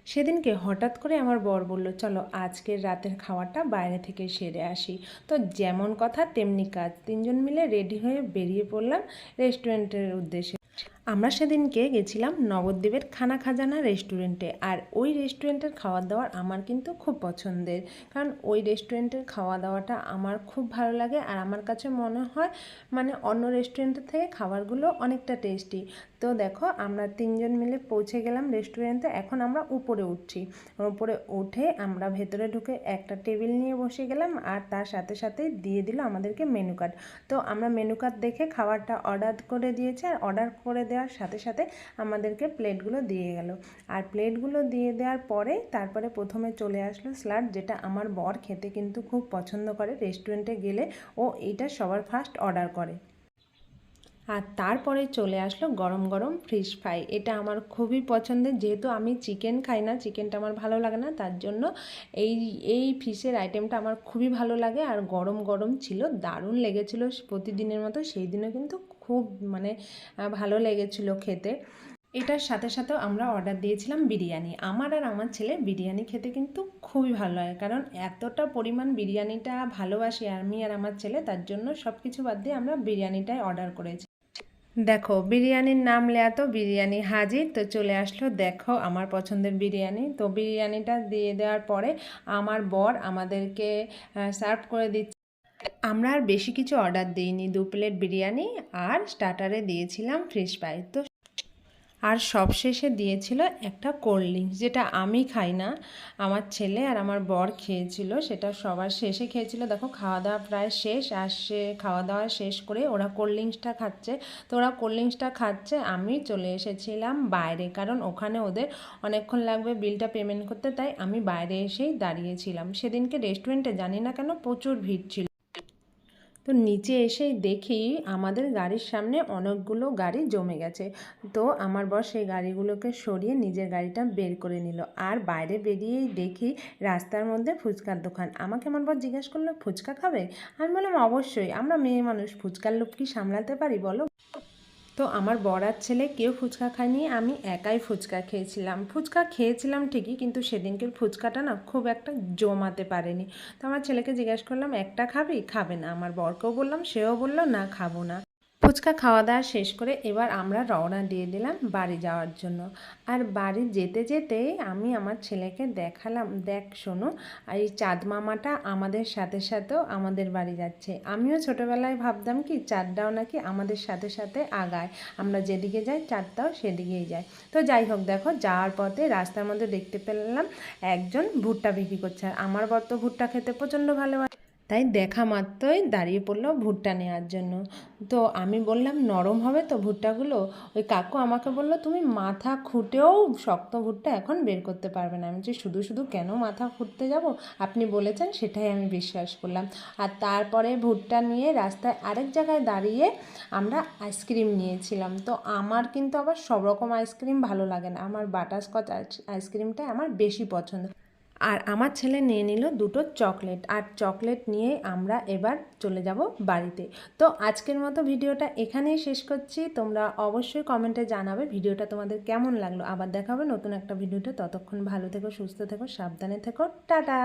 সেদিনকে হঠাৎ করে আমার বর বলল, চলো আজকের রাতের খাওয়াটা বাইরে থেকে সেরে আসি। তো যেমন কথা তেমনি কাজ, তিনজন মিলে রেডি হয়ে বেরিয়ে পড়লাম রেস্টুরেন্টের উদ্দেশ্যে। আমরা সেদিনকে গেছিলাম নবদ্বীপের খানা খাজানা রেস্টুরেন্টে। আর ওই রেস্টুরেন্টের খাওয়া দাওয়ার আমার কিন্তু খুব পছন্দের, কারণ ওই রেস্টুরেন্টের খাওয়া দাওয়াটা আমার খুব ভালো লাগে। আর আমার কাছে মনে হয় মানে অন্য রেস্টুরেন্টের থেকে খাবারগুলো অনেকটা টেস্টি। তো দেখো আমরা তিনজন মিলে পৌঁছে গেলাম রেস্টুরেন্টে। এখন আমরা উপরে উঠছি। উপরে উঠে আমরা ভেতরে ঢুকে একটা টেবিল নিয়ে বসে গেলাম, আর তার সাথে সাথে দিয়ে দিল আমাদেরকে মেনু কার্ড। তো আমরা মেনু কার্ড দেখে খাবারটা অর্ডার করে দিয়েছি, আর অর্ডার করে দেওয়ার সাথে সাথে আমাদেরকে প্লেটগুলো দিয়ে গেল। আর প্লেটগুলো দিয়ে দেওয়ার পরে তারপরে প্রথমে চলে আসলো স্যালাড, যেটা আমার বর খেতে কিন্তু খুব পছন্দ করে। রেস্টুরেন্টে গেলে ও এইটা সবার ফার্স্ট অর্ডার করে। আর তারপরে চলে আসলো গরম গরম ফিশ ফ্রাই। এটা আমার খুবই পছন্দের, যেহেতু আমি চিকেন খাই না, চিকেনটা আমার ভালো লাগে না, তার জন্য এই এই ফিশের আইটেমটা আমার খুবই ভালো লাগে। আর গরম গরম ছিল, দারুণ লেগেছিল প্রতিদিনের মতো। সেই দিনও কিন্তু খুব মানে ভালো লেগেছিল খেতে। এটার সাথে সাথেও আমরা অর্ডার দিয়েছিলাম বিরিয়ানি। আমার আর আমার ছেলে বিরিয়ানি খেতে কিন্তু খুবই ভালো লাগে, কারণ এতটা পরিমাণ বিরিয়ানিটা ভালোবাসি আমি আর আমার ছেলে, তার জন্য সব কিছু বাদ দিয়ে আমরা বিরিয়ানিটাই অর্ডার করেছি। দেখো বিরিয়ানির নাম লেয়া তো বিরিয়ানি হাজির। তো চলে আসলো দেখো আমার পছন্দের বিরিয়ানি। তো বিরিয়ানিটা দিয়ে দেওয়ার পরে আমার বর আমাদেরকে সার্ভ করে দিচ্ছে। আমরা আর বেশি কিছু অর্ডার দিইনি, 2 প্লেট বিরিয়ানি আর স্টার্টারে দিয়েছিলাম ফিশ ফ্রাই। তো আর সবশেষে দিয়েছিল একটা কোল্ড ড্রিঙ্কস, যেটা আমি খাই না, আমার ছেলে আর আমার বর খেয়েছিল। সেটা সবার শেষে খেয়েছিল। দেখো খাওয়া দাওয়া প্রায় শেষ, আর সে খাওয়া দাওয়া শেষ করে ওরা কোল্ড ড্রিঙ্কসটা খাচ্ছে। তো ওরা কোল্ড ড্রিঙ্কসটা খাচ্ছে, আমি চলে এসেছিলাম বাইরে, কারণ ওখানে ওদের অনেকক্ষণ লাগবে বিলটা পেমেন্ট করতে, তাই আমি বাইরে এসেই দাঁড়িয়েছিলাম। সেদিনকে রেস্টুরেন্টে জানি না কেন প্রচুর ভিড় ছিল। তো নিচে এসেই দেখি আমাদের গাড়ির সামনে অনেকগুলো গাড়ি জমে গেছে। তো আমার বর সেই গাড়িগুলোকে সরিয়ে নিজের গাড়িটা বের করে নিল। আর বাইরে বেরিয়েই দেখি রাস্তার মধ্যে ফুচকার দোকান। আমাকে আমার বর জিজ্ঞেস করলো, ফুচকা খাবে? আমি বললাম অবশ্যই, আমরা মেয়ে মানুষ, ফুচকার লোভ কি সামলাতে পারি বলো। তো আমার বর আর ছেলে কেউ ফুচকা খায়নি, আমি একাই ফুচকা খেয়েছিলাম। ফুচকা খেয়েছিলাম ঠিকই, কিন্তু সেদিনকের ফুচকাটা না খুব একটা জমাতে পারেনি। তো আমার ছেলেকে জিজ্ঞেস করলাম, একটা খাবি? খাবে না। আমার বরকেও বললাম, সেও বলল না খাবো না। ফুচকা খাওয়া দাওয়া শেষ করে এবার আমরা রওনা দিয়ে দিলাম বাড়ি যাওয়ার জন্য। আর বাড়ি যেতে যেতে আমি আমার ছেলেকে দেখালাম, দেখ শোনো, এই চাঁদ মামাটা আমাদের সাথে সাথেও আমাদের বাড়ি যাচ্ছে। আমিও ছোটোবেলায় ভাবতাম কি চাঁদটাও নাকি আমাদের সাথে সাথে আগায়, আমরা যেদিকে যাই চাঁদটাও সেদিকেই যায়। তো যাই হোক, দেখো যাওয়ার পথে রাস্তার মধ্যে দেখতে পেলাম একজন ভুট্টা বিক্রি করছে। আর আমার বর তো ভুট্টা খেতে প্রচণ্ড ভালোবাসে, তাই দেখা মাত্রই দাঁড়িয়ে পড়লো ভুট্টা নেওয়ার জন্য। তো আমি বললাম নরম হবে তো ভুট্টাগুলো? ওই কাকু আমাকে বললো, তুমি মাথা খুঁটেও শক্ত ভুট্টা এখন বের করতে পারবে না। আমি যে শুধু শুধু কেন মাথা খুঁটতে যাব, আপনি বলেছেন সেটাই আমি বিশ্বাস করলাম। আর তারপরে ভুট্টা নিয়ে রাস্তায় আরেক জায়গায় দাঁড়িয়ে আমরা আইসক্রিম নিয়েছিলাম। তো আমার কিন্তু আবার সব রকম আইসক্রিম ভালো লাগে না, আমার বাটারস্কচ আইসক্রিমটাই আমার বেশি পছন্দ। আর আমার ছেলে নিয়ে নিল 2টো চকলেট। আর চকলেট নিয়ে আমরা এবার চলে যাব বাড়িতে। তো আজকের মতো ভিডিওটা এখানেই শেষ করছি। তোমরা অবশ্যই কমেন্টে জানাবে ভিডিওটা তোমাদের কেমন লাগলো। আবার দেখা হবে নতুন একটা ভিডিওতে। ততক্ষণ ভালো থেকো, সুস্থ থেকো, সাবধানে থেকো, টাটা।